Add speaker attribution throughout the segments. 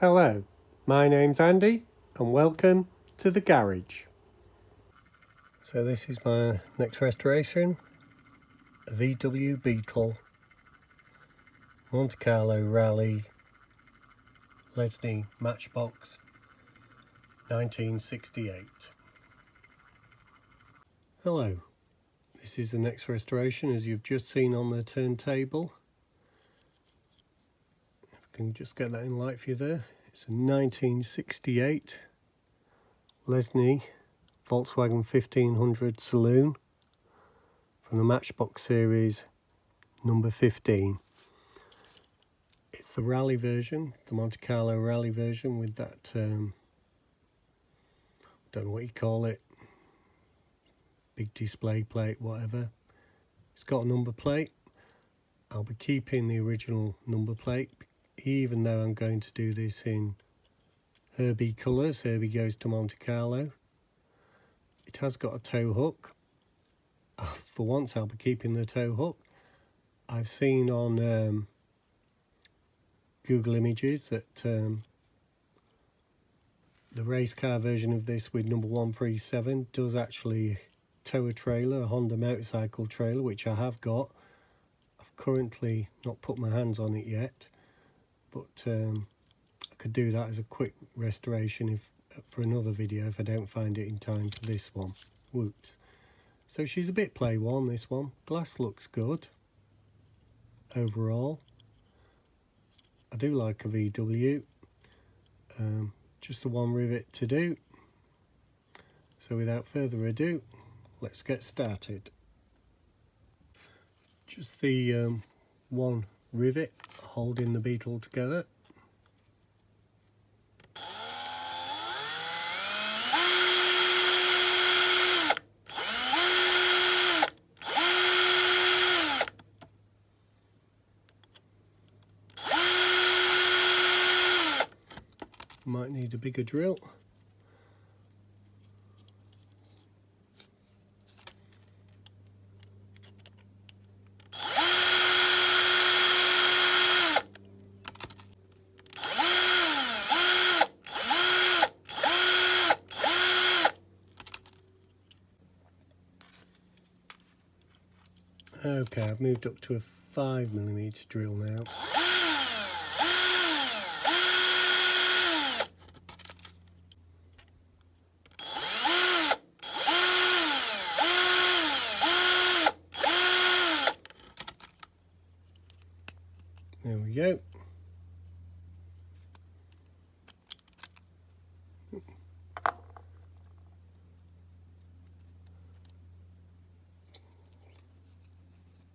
Speaker 1: Hello, my name's Andy and welcome to the garage. So this is my next restoration, a VW Beetle Monte Carlo Rally Lesney Matchbox 1968. Hello, this is the next restoration as you've just seen on the turntable. If I can just get that in light for you there. It's a 1968 Lesney Volkswagen 1500 Saloon from the Matchbox series number 15. It's the rally version, the Monte Carlo rally version with that, don't know what you call it, big display plate, whatever. It's got a number plate. I'll be keeping the original number plate, even though I'm going to do this in Herbie colours. Herbie goes to Monte Carlo. It has got a tow hook. For once I'll be keeping the tow hook. I've seen on Google Images that the race car version of this with number 137 does actually tow a trailer, a Honda motorcycle trailer, which I have got. I've currently not put my hands on it yet, but I could do that as a quick restoration for another video if I don't find it in time for this one. Whoops. So she's a bit play one, this one. Glass looks good overall. I do like a VW. Just the one rivet to do. So without further ado, let's get started. Just the one rivet holding the Beetle together. Might need a bigger drill. Okay, I've moved up to a 5mm drill now. There we go.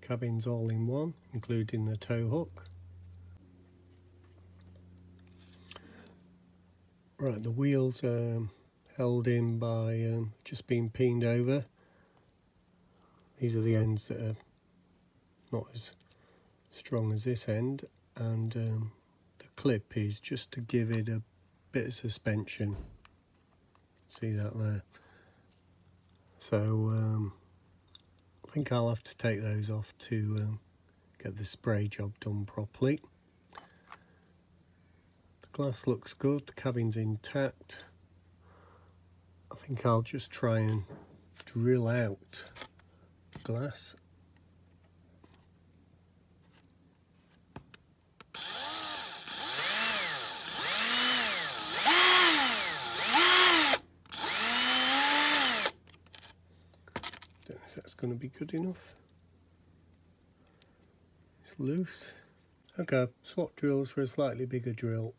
Speaker 1: Cabin's all in one, including the tow hook. Right, the wheels are held in by just being peened over. These are the ends that are not as strong as this end, and the clip is just to give it a bit of suspension. See that there? So I think I'll have to take those off to get the spray job done properly. The glass looks good, the cabin's intact. I think I'll just try and drill out the glass. Don't know if that's going to be good enough. It's loose. Okay, swap drills for a slightly bigger drill.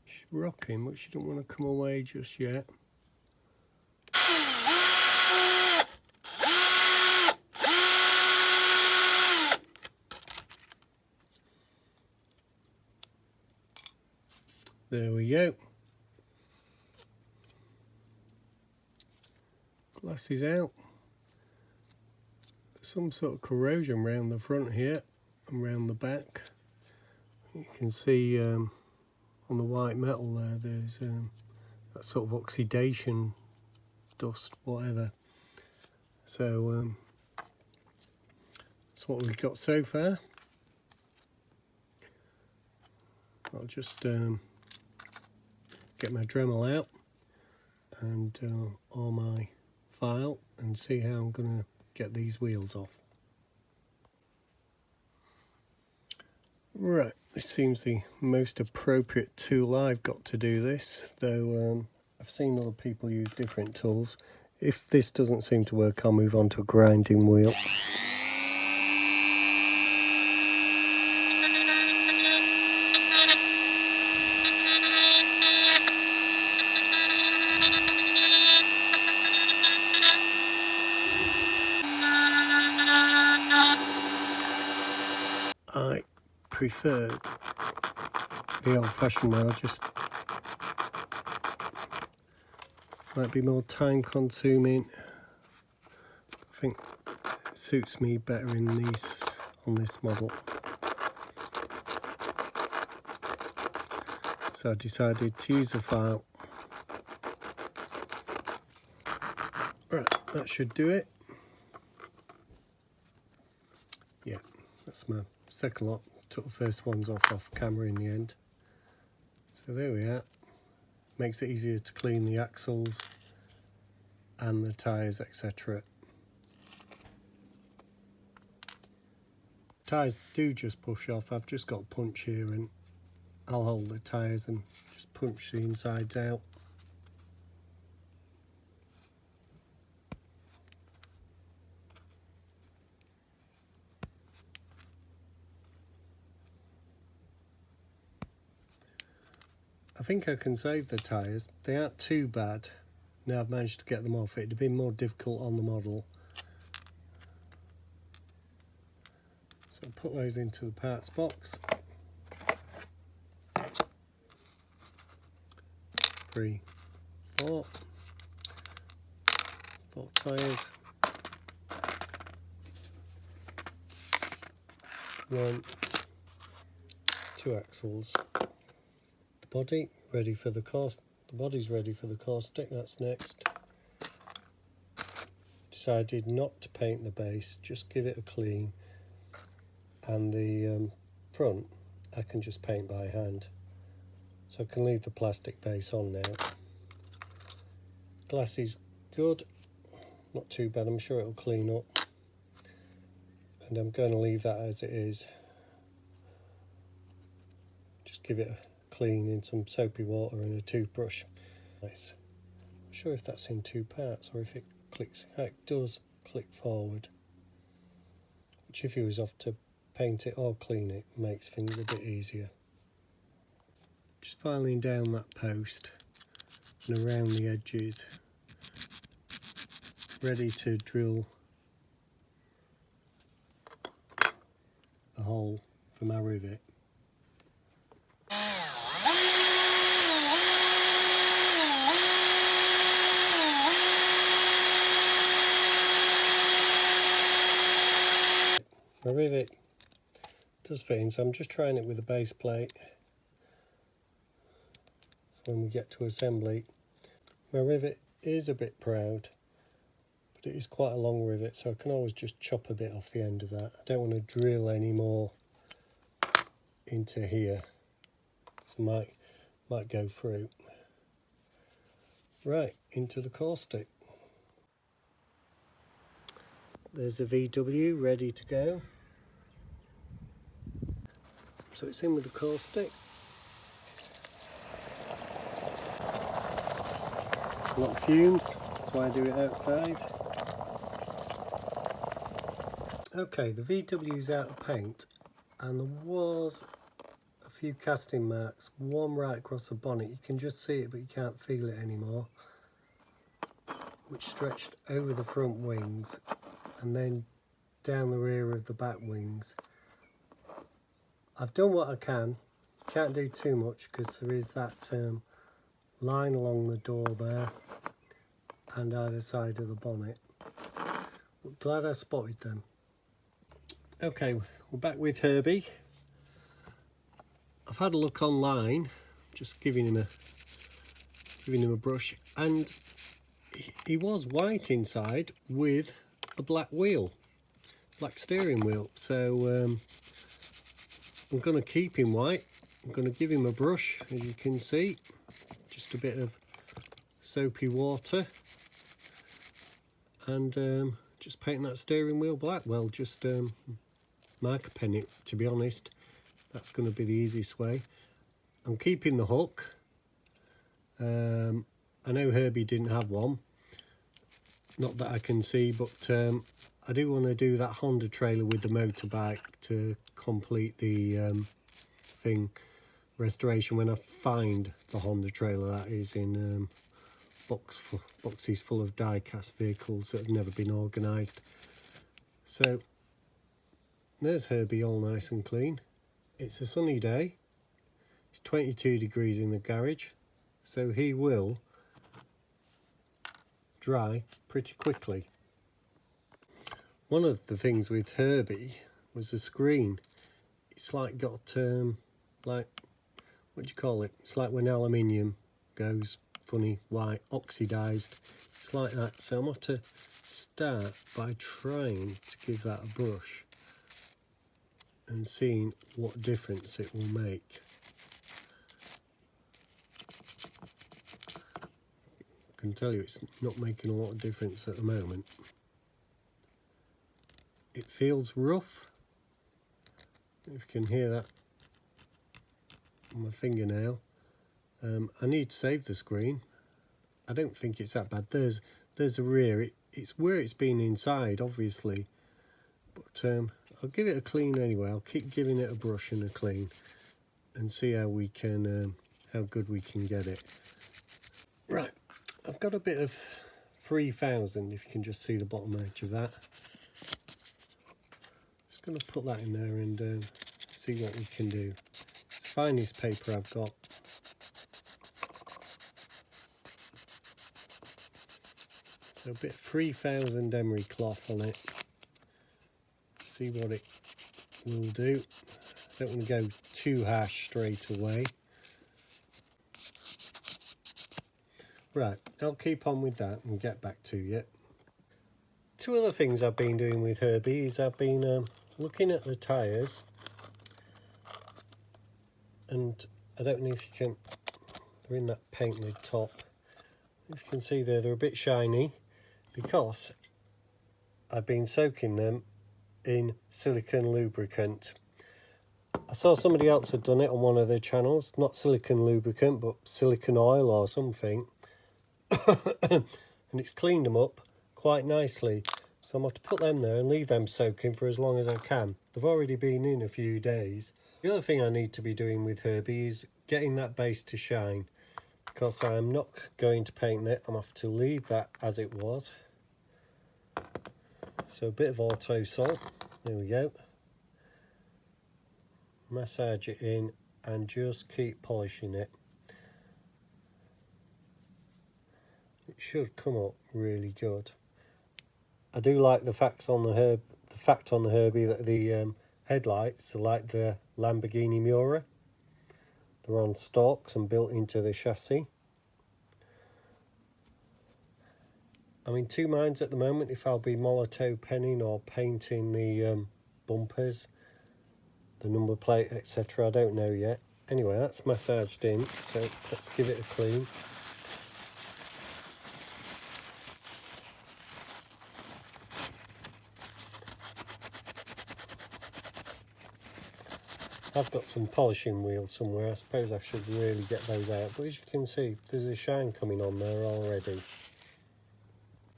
Speaker 1: She's rocking, but she don't want to come away just yet. There we go. Glass is out. Some sort of corrosion around the front here and around the back. You can see on the white metal there, there's that sort of oxidation dust, whatever. So that's what we've got so far. I'll just get my Dremel out and on my file and see how I'm going to get these wheels off. Right, this seems the most appropriate tool I've got to do this, though I've seen other people use different tools. If this doesn't seem to work, I'll move on to a grinding wheel. I preferred the old-fashioned way. Just might be more time-consuming. I think it suits me better in these on this model. So I decided to use a file. Right, that should do it. Yeah, that's my second lot. Took the first ones off camera in the end. So there we are. Makes it easier to clean the axles and the tyres, etc. Tyres do just push off. I've just got a punch here and I'll hold the tyres and just punch the insides out. I think I can save the tyres. They aren't too bad. Now I've managed to get them off. It'd have been more difficult on the model. So I'll put those into the parts box. 3, 4 tyres. 1, 2 axles. Body ready for the cast. The body's ready for the caustic. That's next. Decided not to paint the base, just give it a clean. And the front, I can just paint by hand. So I can leave the plastic base on now. Glass is good, not too bad. I'm sure it'll clean up. And I'm going to leave that as it is. Just give it a clean in some soapy water and a toothbrush. Nice. I'm not sure if that's in 2 parts or if it clicks. It does click forward, which if you was off to paint it or clean it makes things a bit easier. Just filing down that post and around the edges, ready to drill the hole for my rivet. My rivet does fit in, so I'm just trying it with a base plate. So when we get to assembly, my rivet is a bit proud, but it is quite a long rivet, so I can always just chop a bit off the end of that. I don't want to drill any more into here, so might go through. Right, into the caustic. There's a VW ready to go. So it's in with the caustic. A lot of fumes, that's why I do it outside. Okay, the VW's out of paint and there was a few casting marks, one right across the bonnet. You can just see it but you can't feel it anymore, which stretched over the front wings and then down the rear of the back wings. I've done what I can, can't do too much because there is that line along the door there and either side of the bonnet. But glad I spotted them. Okay, we're back with Herbie. I've had a look online, just giving him a brush, and he was white inside with a black wheel, black steering wheel. So I'm going to keep him white. I'm going to give him a brush, as you can see, just a bit of soapy water, and just paint that steering wheel black. Well, just marker pen it, to be honest. That's going to be the easiest way. I'm keeping the hook. I know Herbie didn't have one, not that I can see, but I do want to do that Honda trailer with the motorbike to complete the restoration when I find the Honda trailer, that is, in boxes full of die-cast vehicles that have never been organised. So there's Herbie all nice and clean. It's a sunny day. It's 22 degrees in the garage, so he will dry pretty quickly. One of the things with Herbie was the screen. It's like got like, what do you call it? It's like when aluminium goes funny white, oxidized. It's like that. So I'm going to start by trying to give that a brush and seeing what difference it will make. I can tell you it's not making a lot of difference at the moment. It feels rough, if you can hear that on my fingernail. I need to save the screen. I don't think it's that bad. There's the rear. It's where it's been inside, obviously, but I'll give it a clean anyway. I'll keep giving it a brush and a clean and see how we can how good we can get it. Right, I've got a bit of 3000, if you can just see the bottom edge of that. Just going to put that in there and see what we can do. It's the finest paper I've got. So a bit of 3000 emery cloth on it. See what it will do. Don't want to go too harsh straight away. Right, I'll keep on with that and get back to you. Two other things I've been doing with Herbie is I've been looking at the tyres, and I don't know if you can, they're in that paint lid top. If you can see there, they're a bit shiny because I've been soaking them in silicone lubricant. I saw somebody else had done it on one of their channels, not silicone lubricant but silicone oil or something. And it's cleaned them up quite nicely, so I'm going to put them there and leave them soaking for as long as I can. They've already been in a few days. The other thing I need to be doing with Herbie is getting that base to shine, because I'm not going to paint it. I'm going to have to leave that as it was. So a bit of auto salt, there we go. Massage it in and just keep polishing it. It should come up really good. I do like the fact on the Herbie that the headlights are like the Lamborghini Miura. They're on stalks and built into the chassis. I'm in two minds at the moment if I'll be Molotow penning or painting the bumpers, the number plate, etc. I don't know yet. Anyway, that's massaged in, so let's give it a clean. I've got some polishing wheels somewhere. I suppose I should really get those out. But as you can see, there's a shine coming on there already.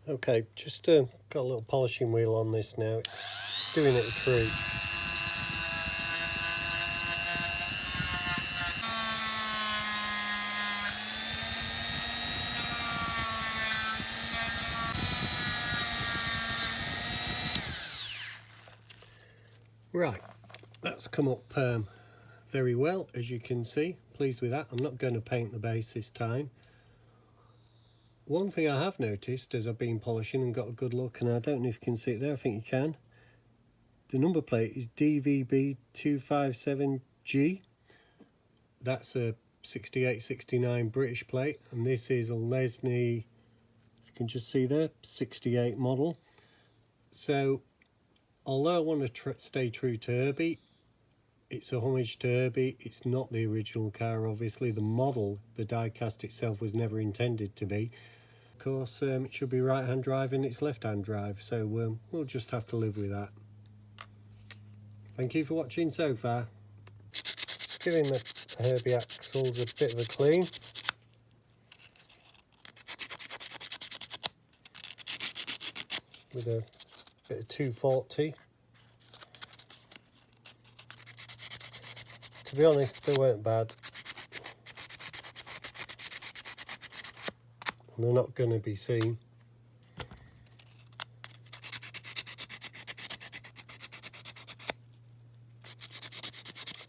Speaker 1: Okay, just got a little polishing wheel on this now. It's doing it a treat. Right, that's come up very well, as you can see. Pleased with that. I'm not going to paint the base this time. One thing I have noticed as I've been polishing and got a good look, and I don't know if you can see it there, I think you can. The number plate is DVB257G. That's a 68-69 British plate, and this is a Lesney, if you can just see there, 68 model. So although I want to stay true to Herbie, it's a homage to Herbie. It's not the original car, obviously. The model, the diecast itself, was never intended to be. Of course, it should be right-hand drive and it's left-hand drive, so we'll just have to live with that. Thank you for watching so far. Giving the Herbie axles a bit of a clean. With a bit of 240. To be honest, they weren't bad. They're not going to be seen.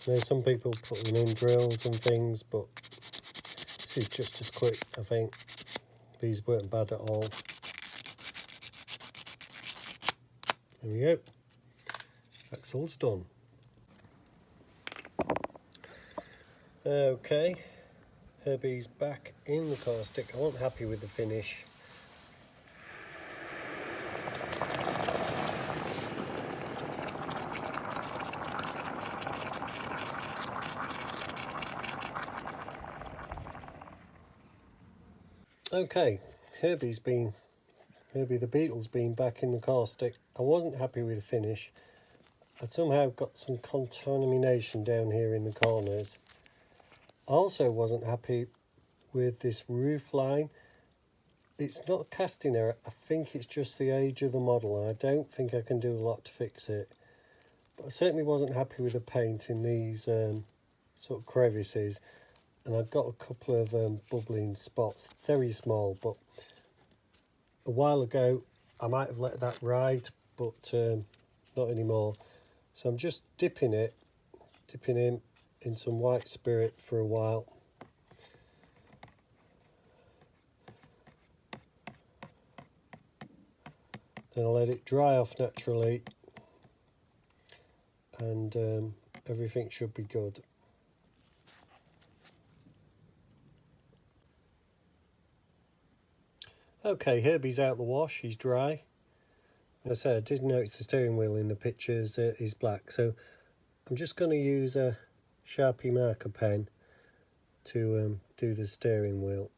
Speaker 1: I know some people put them in drills and things, but this is just as quick, I think. These weren't bad at all. There we go. Axle's done. Okay, Herbie's back in the car stick. I wasn't happy with the finish. Okay, Herbie the Beetle's been back in the car stick. I wasn't happy with the finish. I'd somehow got some contamination down here in the corners. I also wasn't happy with this roof line. It's not a casting error. I think it's just the age of the model, and I don't think I can do a lot to fix it. But I certainly wasn't happy with the paint in these sort of crevices. And I've got a couple of bubbling spots, very small, but a while ago I might have let that ride, but not anymore. So I'm just dipping in some white spirit for a while. Then I'll let it dry off naturally, and everything should be good. Okay, Herbie's out the wash, he's dry. As I said, I did notice the steering wheel in the pictures is black, so I'm just going to use a Sharpie marker pen to do the steering wheel.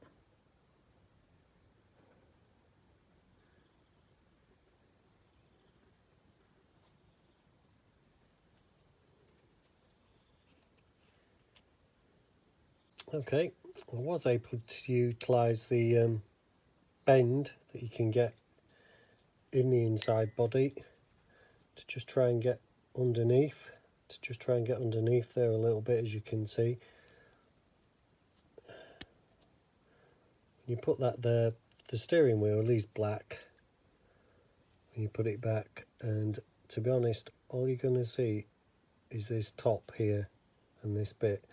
Speaker 1: Okay, I was able to utilise the bend that you can get in the inside body to just try and get underneath, there a little bit, as you can see. You put that there, the steering wheel is black when you put it back, and to be honest, all you're going to see is this top here and this bit.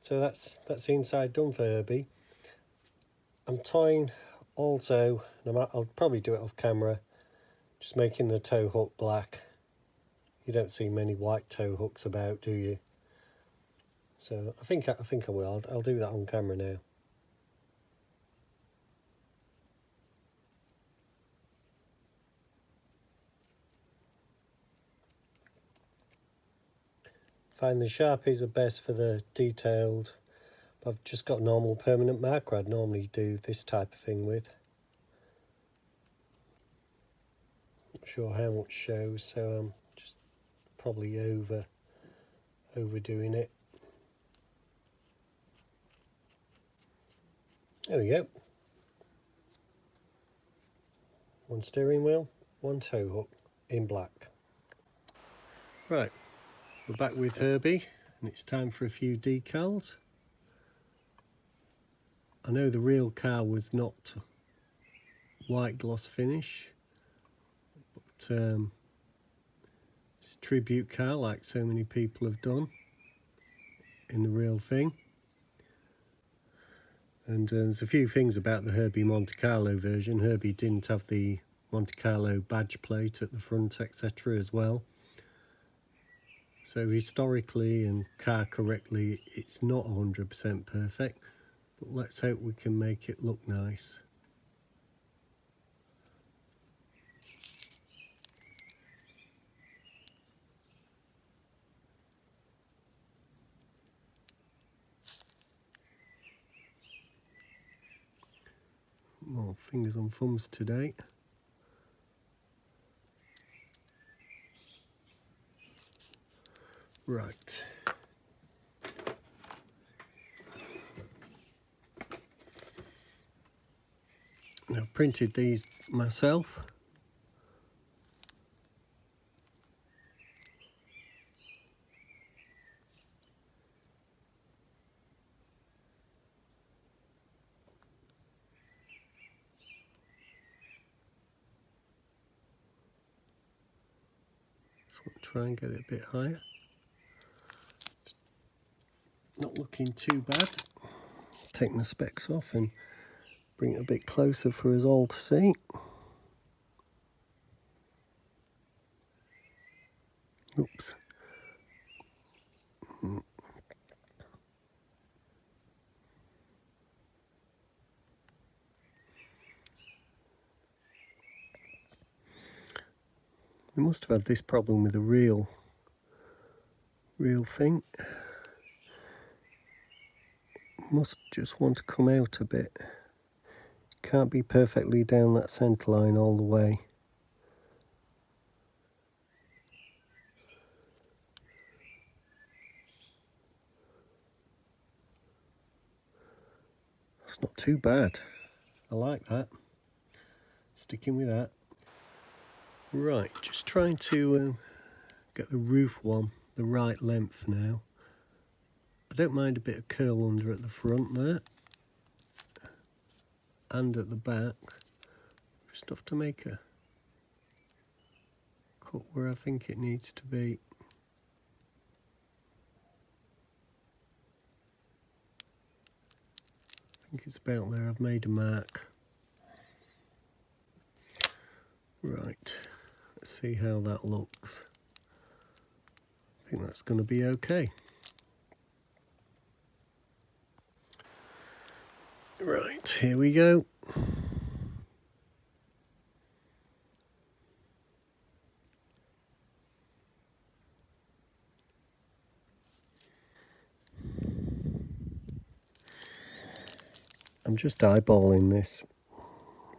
Speaker 1: So that's the inside done for Herbie. I'm toying also, and I'll probably do it off camera, just making the tow hook black. You don't see many white tow hooks about, do you? So I think I will. I'll do that on camera now. Find the Sharpies are best for the detailed. I've just got normal permanent marker I'd normally do this type of thing with. Not sure how much shows, so I'm just probably overdoing it. There we go. One steering wheel, one tow hook in black. Right, we're back with Herbie, and it's time for a few decals. I know the real car was not white gloss finish, but it's a tribute car like so many people have done in the real thing. And there's a few things about the Herbie Monte Carlo version. Herbie didn't have the Monte Carlo badge plate at the front, etc. as well. So historically and car correctly, it's not 100% perfect. But let's hope we can make it look nice. More fingers and thumbs today. Right. Now, I've printed these myself. So I'll try and get it a bit higher. It's not looking too bad. Take my specs off and bring it a bit closer for us all to see. Oops. We must have had this problem with the real thing. Must just want to come out a bit. Can't be perfectly down that centre line all the way. That's not too bad. I like that. Sticking with that. Right, just trying to get the roof one the right length now. I don't mind a bit of curl under at the front there and at the back. Just have to make a cut where I think it needs to be. I think it's about there. I've made a mark. Right, let's see how that looks. I think that's going to be okay. Right, here we go. I'm just eyeballing this.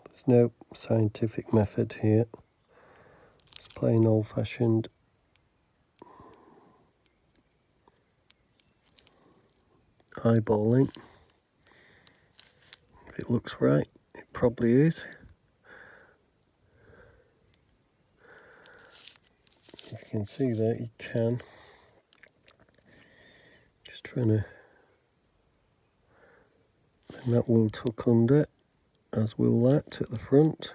Speaker 1: There's no scientific method here. It's plain old-fashioned eyeballing. If it looks right, it probably is. If you can see that, you can. Just trying to... And that will tuck under, as will that at the front.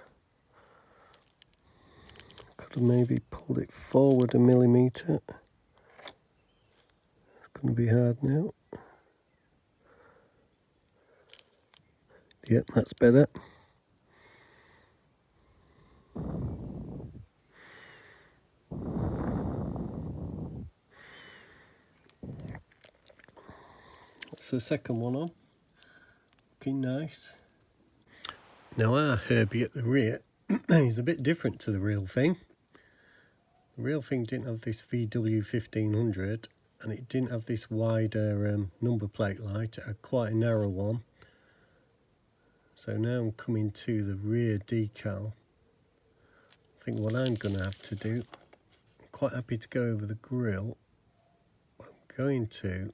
Speaker 1: Could have maybe pulled it forward a millimetre. It's going to be hard now. Yep, that's better. That's the second one on. Looking nice. Now our Herbie at the rear is a bit different to the real thing. The real thing didn't have this VW 1500 and it didn't have this wider number plate light. It had quite a narrow one. So now I'm coming to the rear decal. I think what I'm going to have to do, I'm quite happy to go over the grille. I'm going to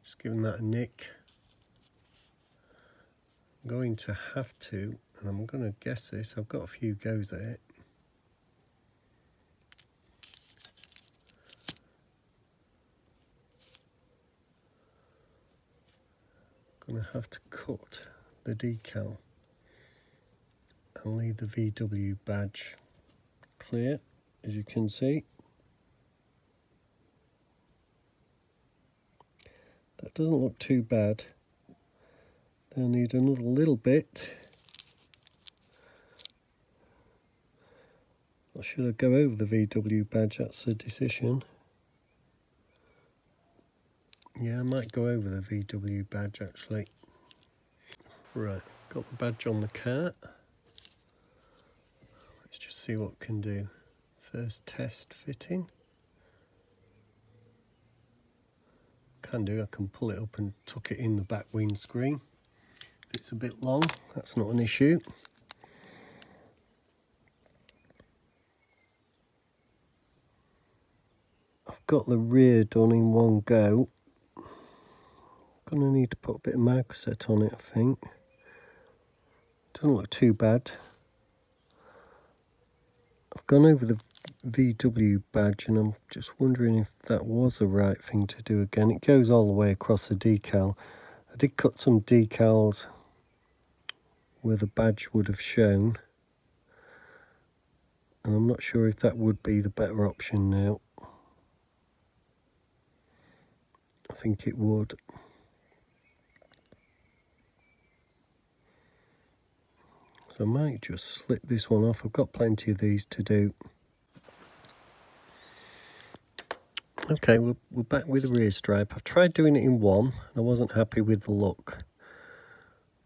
Speaker 1: just giving that a nick. I'm going to have to, and I'm going to guess this, I've got a few goes at it. I'm going to have to cut the decal and leave the VW badge clear, as you can see. That doesn't look too bad. They'll need another little bit. Or should I go over the VW badge? That's a decision. Yeah, I might go over the VW badge actually. Right, got the badge on the car. Let's just see what we can do. First test fitting. can do, I can pull it up and tuck it in the back windscreen. If it's a bit long, that's not an issue. I've got the rear done in one go. I'm going to need to put a bit of magset on it, I think. Doesn't look too bad. I've gone over the VW badge and I'm just wondering if that was the right thing to do again. It goes all the way across the decal. I did cut some decals where the badge would have shown, and I'm not sure if that would be the better option now. I think it would. So I might just slip this one off. I've got plenty of these to do. Okay, we're back with the rear stripe. I've tried doing it in one, and I wasn't happy with the look.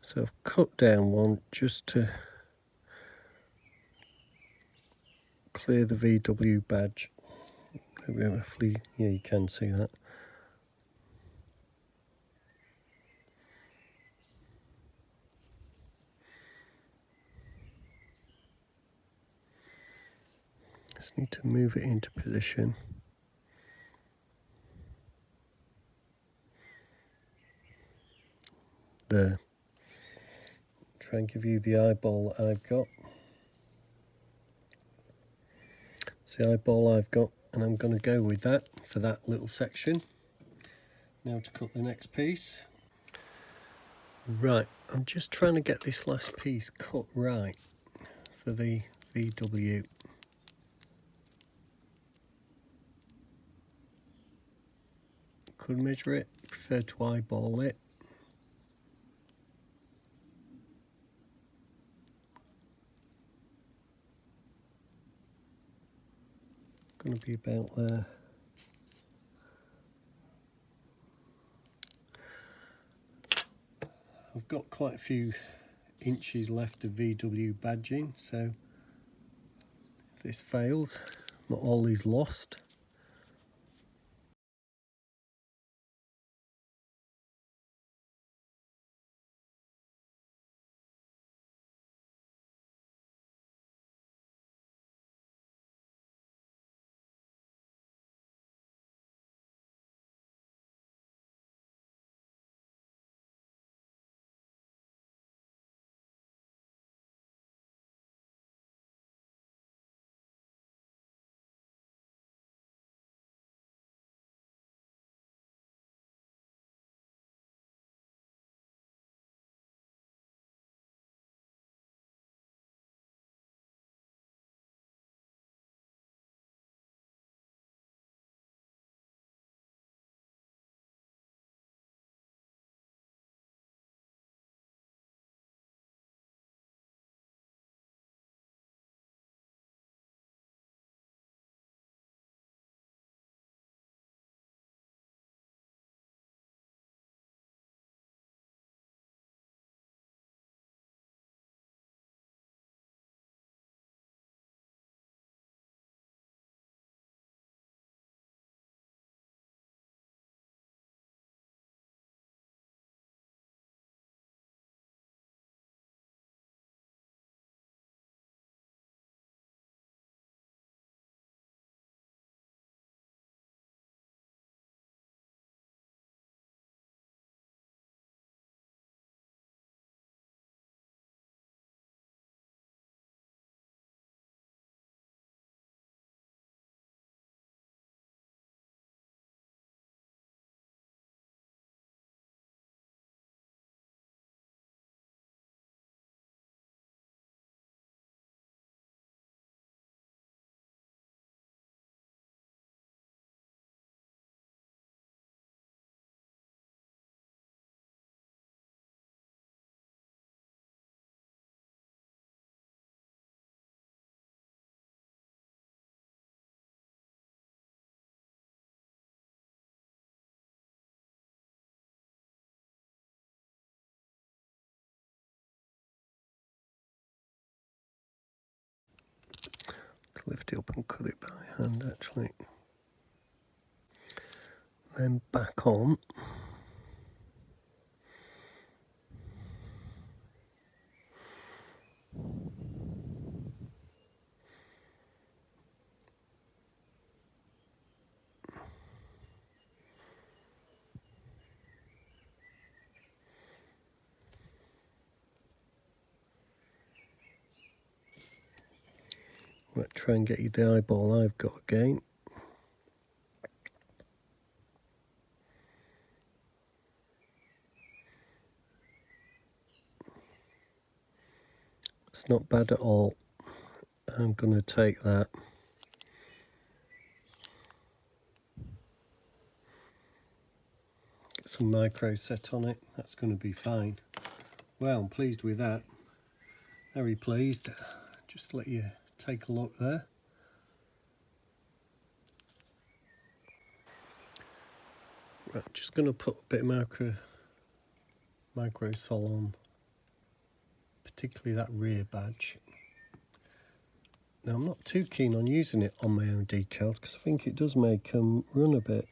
Speaker 1: So I've cut down one just to clear the VW badge. Hopefully, yeah, you can see that. Just need to move it into position. There. Try and give you the eyeball that I've got. It's the eyeball I've got, and I'm going to go with that for that little section. Now to cut the next piece. Right, I'm just trying to get this last piece cut right for the VW. Could measure it, prefer to eyeball it. Going to be about there. I've got quite a few inches left of VW badging, so if this fails, not all is lost. Lift it up and cut it by hand actually. then back on. Let's try and get you the eyeball I've got again. It's not bad at all. I'm going to take that. Get some micro set on it. That's going to be fine. Well, I'm pleased with that. Very pleased. Just let you take a look there. Right, just going to put a bit of micro sol on, particularly that rear badge. Now I'm not too keen on using it on my own decals because I think it does make them run a bit.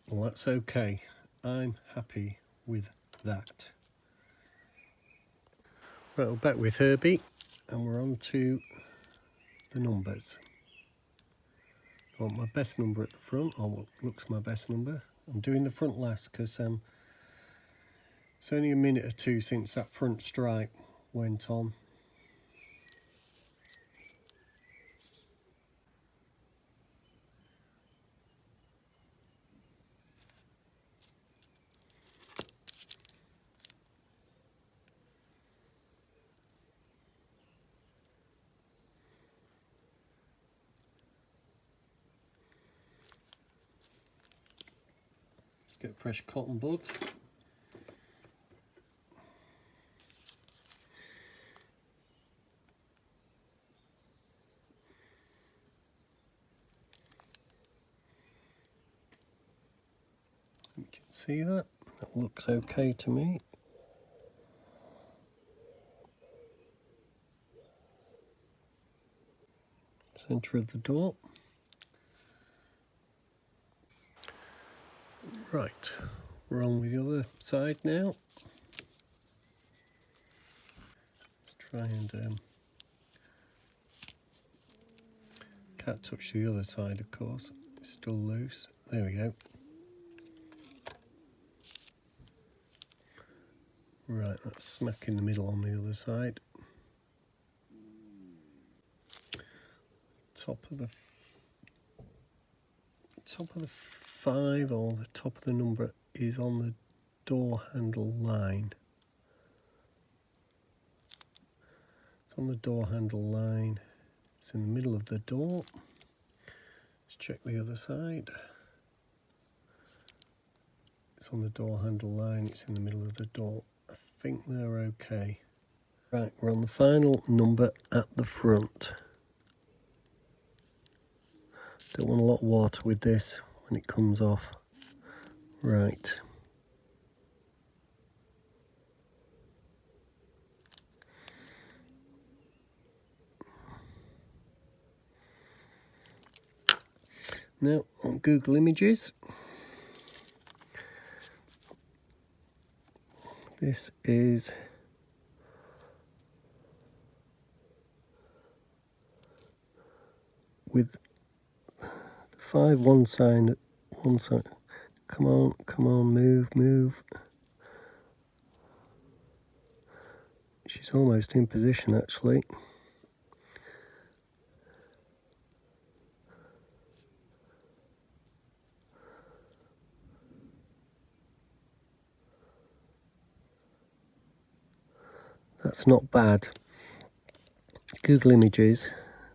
Speaker 1: Well, that's okay. I'm happy with that. Right, we're back with Herbie and we're on to the numbers. I want my best number at the front, or what looks my best number. I'm doing the front last because it's only a minute or two since that front stripe went on. Let's get fresh cotton bud. You can see that. That looks okay to me. Centre of the door. Right, we're on with the other side now. Let's try and can't touch the other side, of course. It's still loose. There we go. Right, that's smack in the middle on the other side. Top of the 5, or the top of the number, is on the door handle line. It's on the door handle line. It's in the middle of the door. Let's check the other side. It's on the door handle line. It's in the middle of the door. I think they're okay. Right, we're on the final number at the front. Don't want a lot of water with this when it comes off. Right. Now on Google Images, this is with the 5 one side. Come on, move. She's almost in position actually. That's not bad. Google Images,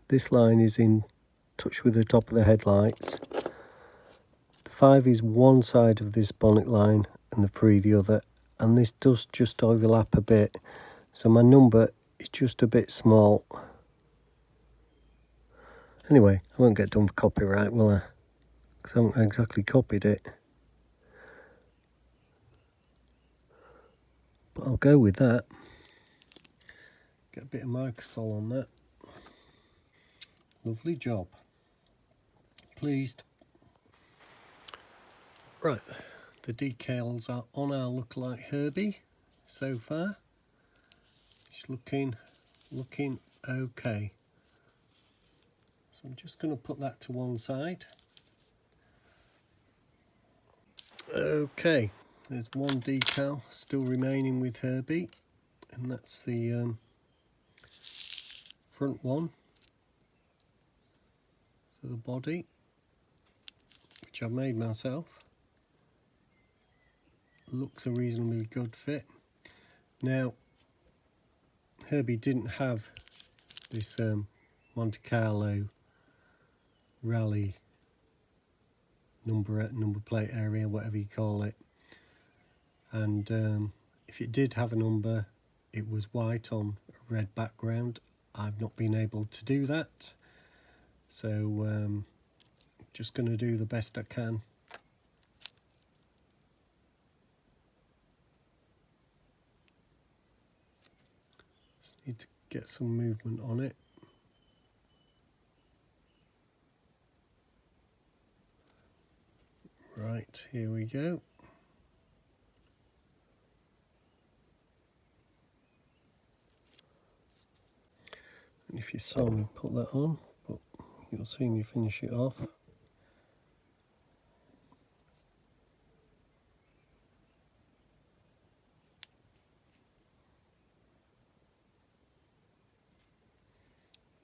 Speaker 1: this line is in touch with the top of the headlights. The 5 is one side of this bonnet line and the 3 the other, and this does just overlap a bit, so my number is just a bit small. Anyway, I won't get done for copyright, will I? Because I haven't exactly copied it. But I'll go with that. Get a bit of microsol on that. Lovely job. Pleased. Right, the decals are on our lookalike Herbie so far. It's looking okay. So I'm just going to put that to one side. Okay, there's one decal still remaining with Herbie, and that's the front one for the body, which I've made myself. Looks a reasonably good fit. Now, Herbie didn't have this Monte Carlo rally number plate area, whatever you call it, and if it did have a number, it was white on a red background. I've not been able to do that, so just going to do the best I can. Just need to get some movement on it. Right, here we go. And if you saw me put that on, but you'll see me finish it off.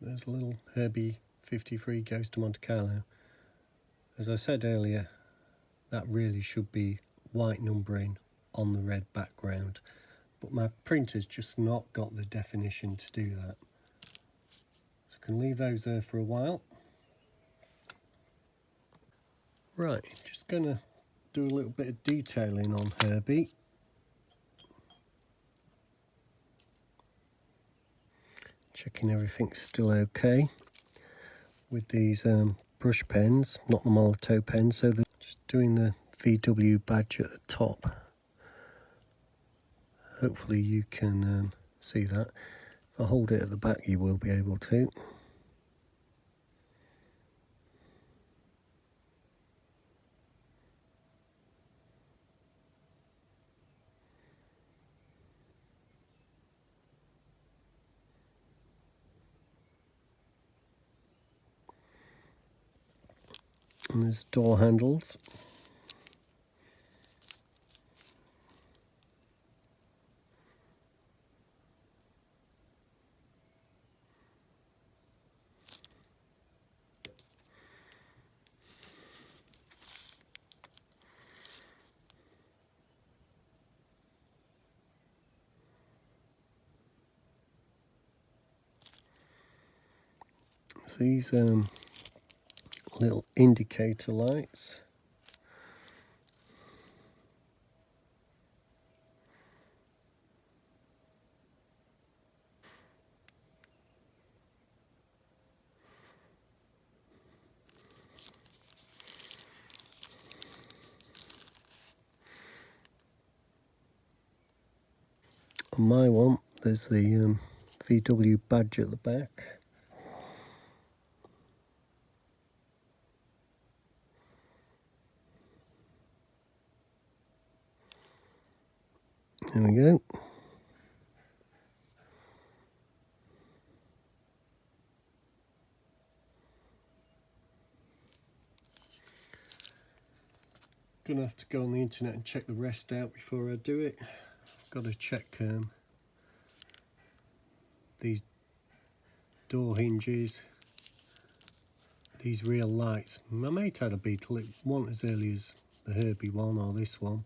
Speaker 1: There's a little Herbie 53 goes to Monte Carlo. As I said earlier, that really should be white numbering on the red background, but my printer's just not got the definition to do that. So I can leave those there for a while. Right, just going to do a little bit of detailing on Herbie. Checking everything's still okay with these brush pens, not the Molotow pens, so they're just doing the VW badge at the top. Hopefully you can see that. If I hold it at the back, you will be able to. And there's door handles. These little indicator lights. On my one, there's the VW badge at the back. There we go. Gonna have to go on the internet and check the rest out before I do it. I've got to check these door hinges, these real lights. My mate had a Beetle, it wasn't as early as the Herbie one or this one,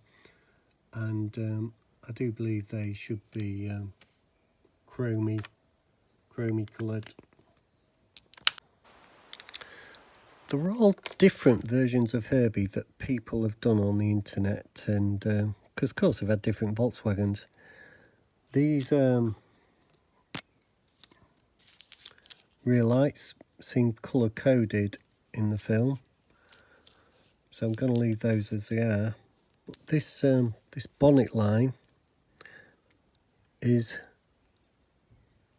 Speaker 1: and I do believe they should be chromy coloured. There are all different versions of Herbie that people have done on the internet, and because of course they've had different Volkswagens. These rear lights seem colour coded in the film, so I'm going to leave those as they are. But this this bonnet line is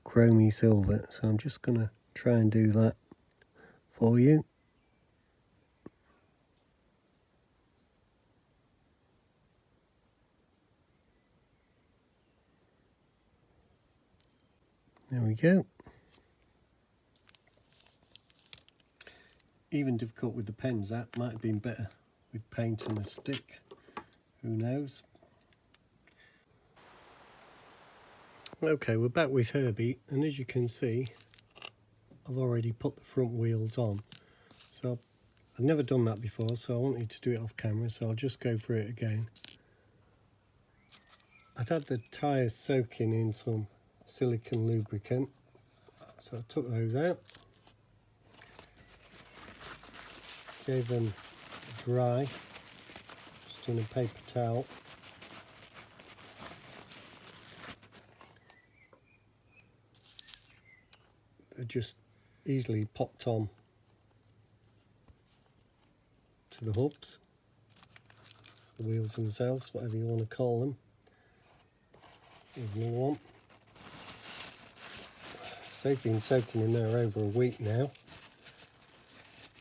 Speaker 1: chromy silver, so I'm just going to try and do that for you. There we go. Even difficult with the pens, that might have been better with paint and a stick. Who knows? Okay, we're back with Herbie, and as you can see, I've already put the front wheels on. So I've never done that before, so I wanted to do it off camera, so I'll just go through it again. I'd had the tyres soaking in some silicone lubricant, so I took those out, gave them a dry, just in a paper towel. They just easily popped on to the hubs, the wheels themselves, whatever you want to call them. Here's another one. So they've been soaking in there over a week now.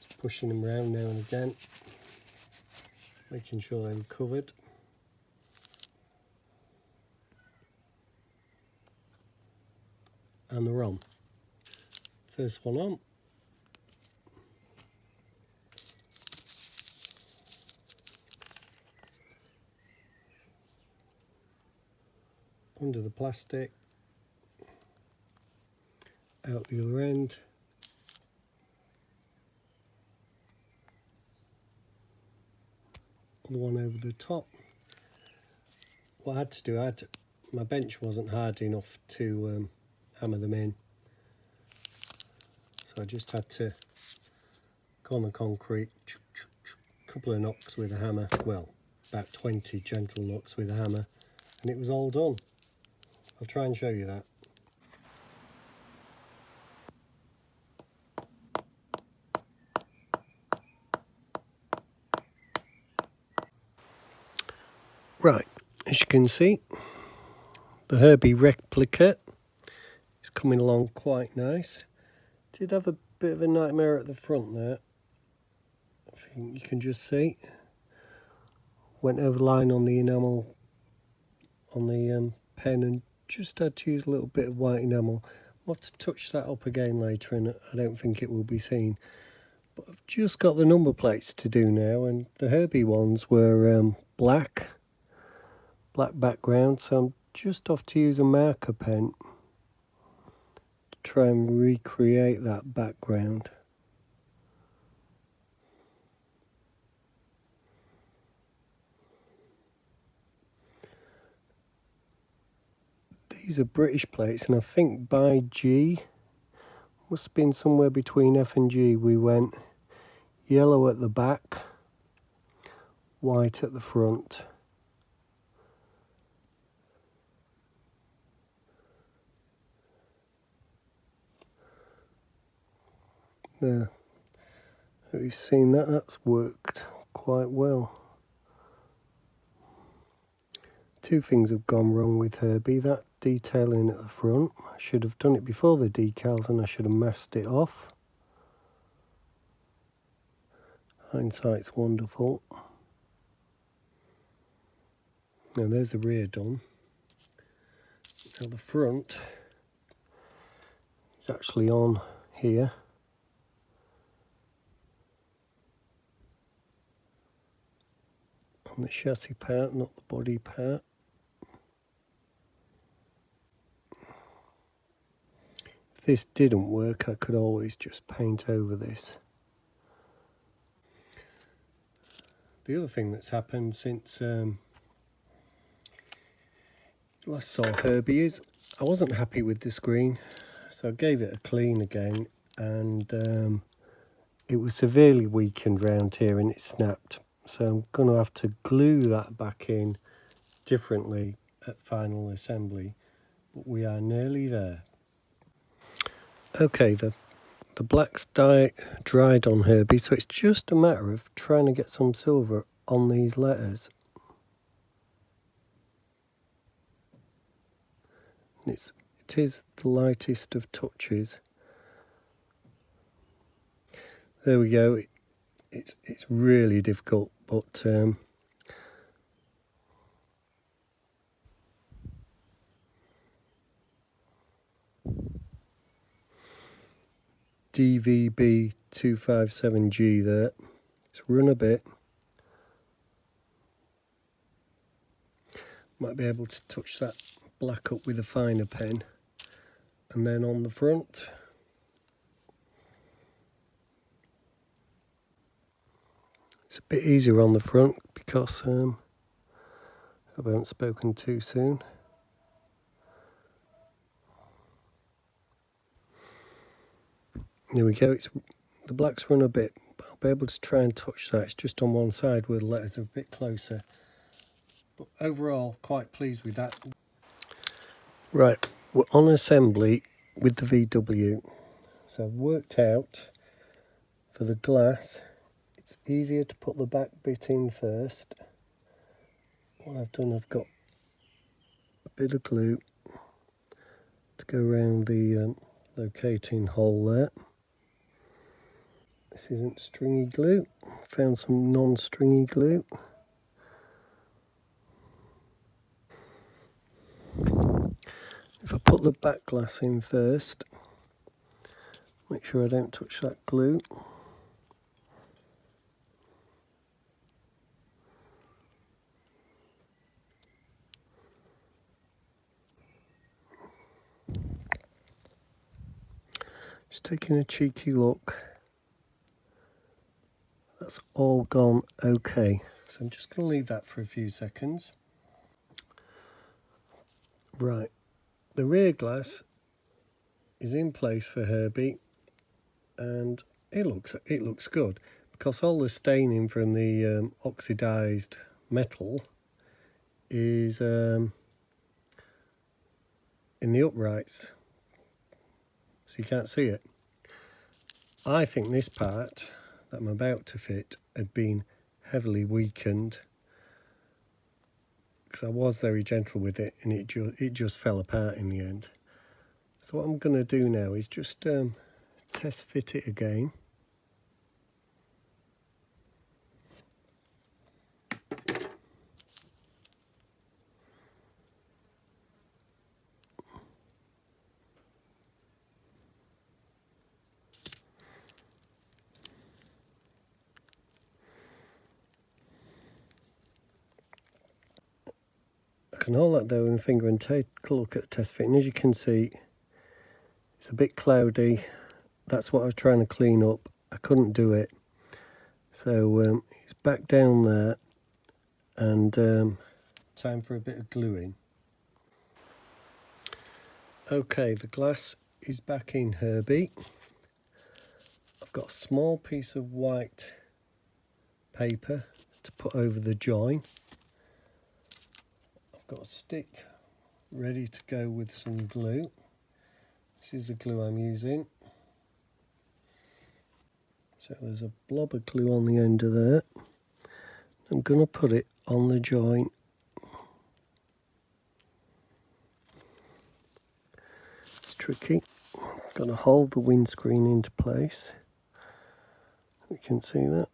Speaker 1: Just pushing them around now and again, making sure they're covered. And they're on. First one on. Under the plastic, out the other end, the one over the top. What I had to do, my bench wasn't hard enough to hammer them in, so I just had to go on the concrete, a couple of knocks with a hammer, well, about 20 gentle knocks with a hammer, and it was all done. I'll try and show you that. Right, as you can see, the Herbie replica is coming along quite nice. Did have a bit of a nightmare at the front there. I think you can just see. Went over the line on the enamel on the pen and just had to use a little bit of white enamel. I'll have to touch that up again later, and I don't think it will be seen. But I've just got the number plates to do now, and the Herbie ones were black background, so I'm just off to use a marker pen to try and recreate that background. These are British plates, and I think by G, must have been somewhere between F and G, we went yellow at the back, white at the front. There, have you seen that? That's worked quite well. Two things have gone wrong with Herbie. That detailing at the front, I should have done it before the decals, and I should have masked it off. Hindsight's wonderful. Now there's the rear done. Now the front is actually on here. On the chassis part, not the body part. If this didn't work, I could always just paint over this. The other thing that's happened since last saw Herbie is I wasn't happy with the screen, so I gave it a clean again, and it was severely weakened round here and it snapped. So I'm going to have to glue that back in differently at final assembly, but we are nearly there. Okay, the black's dried on Herbie, so it's just a matter of trying to get some silver on these letters. It is the lightest of touches. There we go. It's really difficult, but DVB257G there. Let's run a bit. Might be able to touch that black up with a finer pen. And then on the front, it's a bit easier on the front because I haven't spoken too soon. There we go. The black's run a bit, but I'll be able to try and touch that. It's just on one side where the letters are a bit closer. But overall, quite pleased with that. Right, we're on assembly with the VW. So I've worked out for the glass, it's easier to put the back bit in first. What I've done, I've got a bit of glue to go around the locating hole there. This isn't stringy glue, found some non-stringy glue. If I put the back glass in first, make sure I don't touch that glue. Just taking a cheeky look. That's all gone okay. So I'm just going to leave that for a few seconds. Right, the rear glass is in place for Herbie, and it looks good because all the staining from the oxidized metal is in the uprights, so you can't see it. I think this part that I'm about to fit had been heavily weakened because I was very gentle with it, and it just fell apart in the end. So what I'm going to do now is just test fit it again. I can hold that there with my finger and take a look at the test fit, and as you can see, it's a bit cloudy. That's what I was trying to clean up. I couldn't do it, so it's back down there, and time for a bit of gluing. Okay, the glass is back in Herbie. I've got a small piece of white paper to put over the join. I've got a stick ready to go with some glue. This is the glue I'm using. So there's a blob of glue on the end of there. I'm going to put it on the joint. It's tricky. I've got to hold the windscreen into place. You can see that.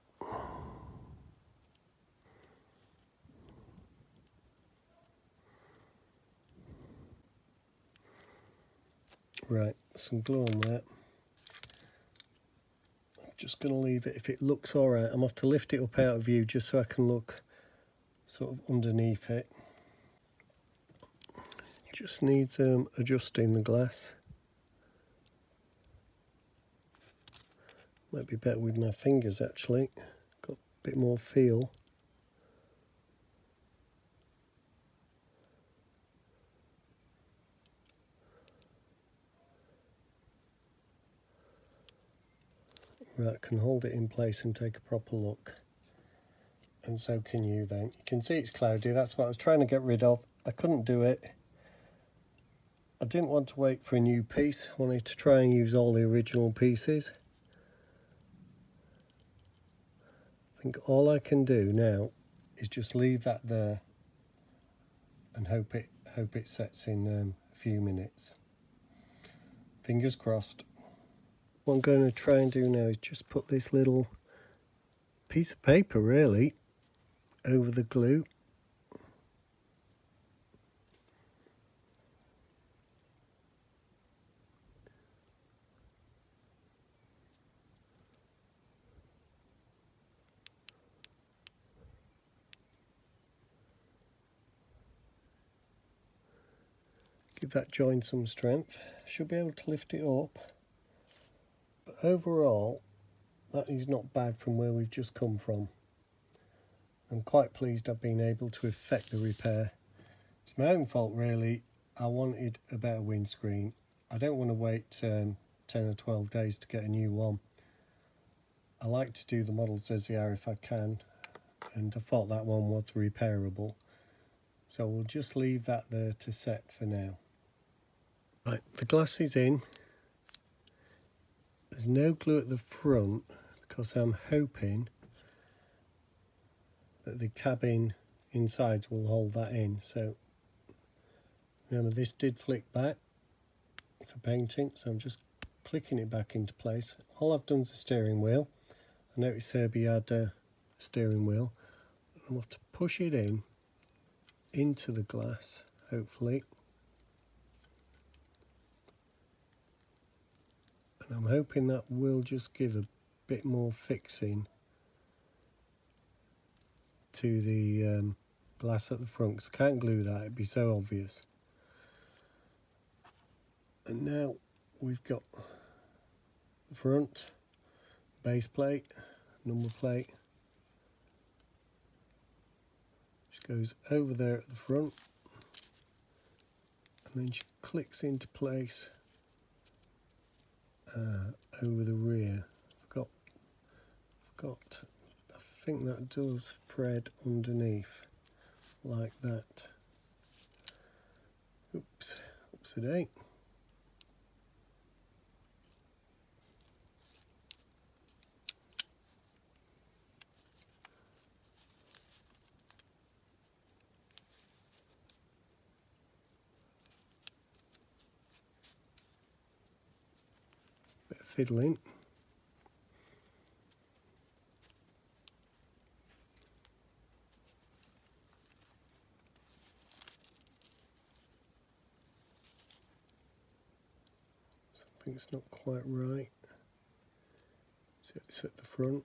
Speaker 1: Right, some glue on that. I'm just going to leave it. If it looks alright, I'm going to have to lift it up out of view just so I can look sort of underneath it. Just needs adjusting the glass. Might be better with my fingers actually. Got a bit more feel. Right, can hold it in place and take a proper look. And so can you then. You can see it's cloudy, that's what I was trying to get rid of. I couldn't do it. I didn't want to wait for a new piece. I wanted to try and use all the original pieces. I think all I can do now is just leave that there and hope it sets in a few minutes. Fingers crossed. What I'm going to try and do now is just put this little piece of paper really over the glue. Give that joint some strength. Should be able to lift it up. But overall, that is not bad from where we've just come from. I'm quite pleased I've been able to effect the repair. It's my own fault really. I wanted a better windscreen. I don't want to wait 10 or 12 days to get a new one. I like to do the models as they are if I can, and I thought that one was repairable. So we'll just leave that there to set for now. Right, the glass is in. There's no glue at the front because I'm hoping that the cabin insides will hold that in. So remember, this did flick back for painting, so I'm just clicking it back into place. All I've done is the steering wheel. I noticed Herbie had a steering wheel. I'll have to push it in into the glass, hopefully. And I'm hoping that will just give a bit more fixing to the glass at the front, because I can't glue that, it'd be so obvious. And now we've got the front base plate, number plate, just goes over there at the front, and then she clicks into place over the rear. I think that does thread underneath like that. Oops, oopsie-day. Bit of fiddling. Something's not quite right. So it's at the front.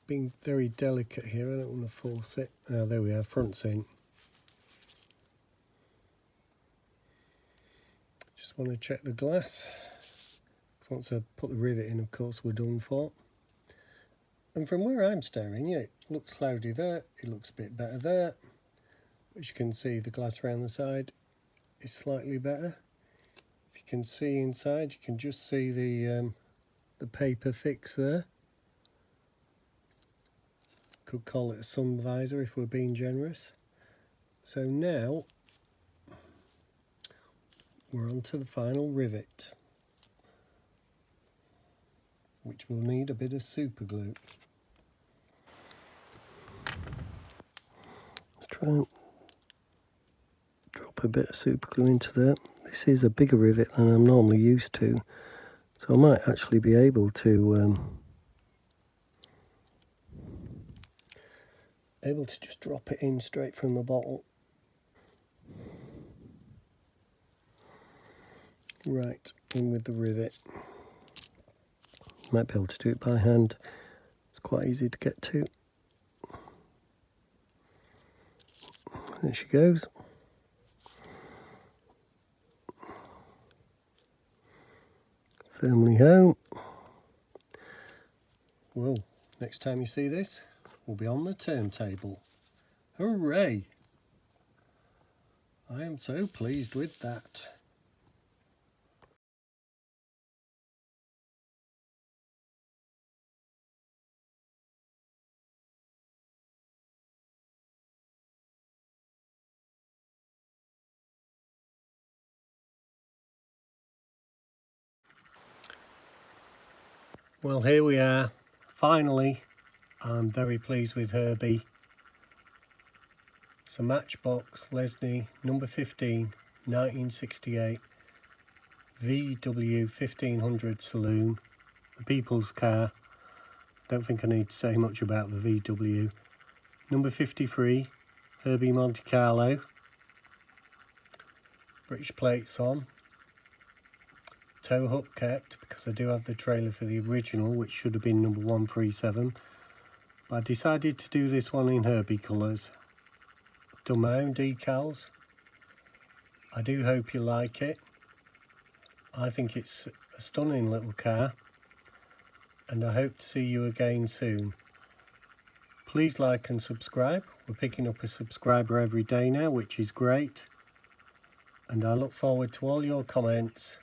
Speaker 1: Being very delicate here, I don't want to force it. Ah, there we are, front's in. Just want to check the glass. Because once I put the rivet in, of course, we're done for. And from where I'm staring, yeah, it looks cloudy there, it looks a bit better there. As you can see, the glass around the side is slightly better. If you can see inside, you can just see the paper fix there. Could call it a sun visor if we're being generous. So now we're on to the final rivet, which will need a bit of super glue. Let's try and drop a bit of super glue into there. This is a bigger rivet than I'm normally used to, so I might actually be able to just drop it in straight from the bottle. Right, in with the rivet. Might be able to do it by hand. It's quite easy to get to. There she goes. Firmly home. Well, next time you see this, we'll be on the turntable. Hooray! I am so pleased with that. Well, here we are. Finally, I'm very pleased with Herbie. It's a Matchbox Lesney No.15 1968 VW 1500 Saloon, the people's car. Don't think I need to say much about the VW. Number 53, Herbie Monte Carlo. British plates on. Tow hook kept, because I do have the trailer for the original, which should have been number 137. But I decided to do this one in Herbie colours. I've done my own decals. I do hope you like it. I think it's a stunning little car, and I hope to see you again soon. Please like and subscribe. We're picking up a subscriber every day now, which is great. And I look forward to all your comments.